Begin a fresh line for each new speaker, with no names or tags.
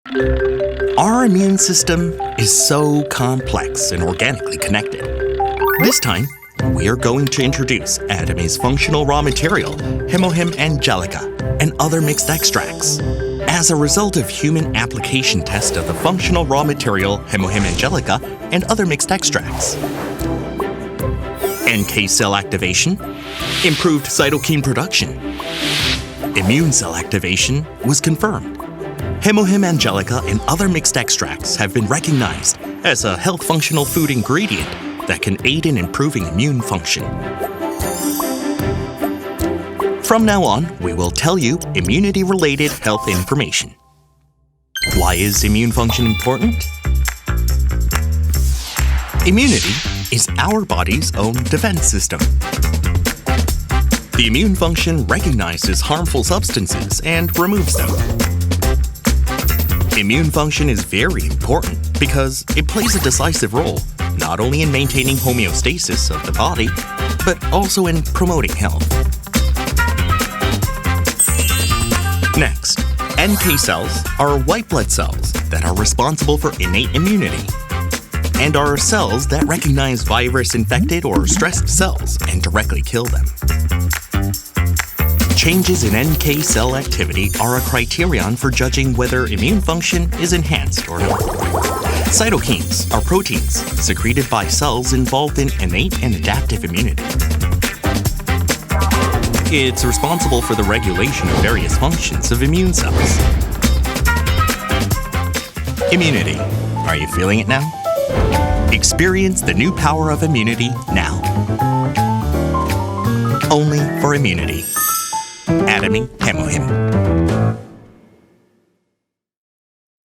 Our immune system is so complex and organically connected. This time, we are going to introduce Atomy's functional raw material, HemoHIM Angelica, and other mixed extracts. As a result of human application test of the functional raw material, HemoHIM Angelica, and other mixed extracts. NK cell activation, improved cytokine production. Immune cell activation was confirmed. HemoHIM Angelica and other mixed extracts have been recognized as a health functional food ingredient that can aid in improving immune function. From now on, we will tell you immunity-related health information. Why is immune function important? Immunity is our body's own defense system. The immune function recognizes harmful substances and removes them. Immune function is very important because it plays a decisive role not only in maintaining homeostasis of the body, but also in promoting health. Next, NK cells are white blood cells that are responsible for innate immunity and are cells that recognize virus-infected or stressed cells and directly kill them. Changes in NK cell activity are a criterion for judging whether immune function is enhanced or not. Cytokines are proteins secreted by cells involved in innate and adaptive immunity. It's responsible for the regulation of various functions of immune cells. Immunity. Are you feeling it now? Experience the new power of immunity now. Only for immunity. Atomy HemoHIM.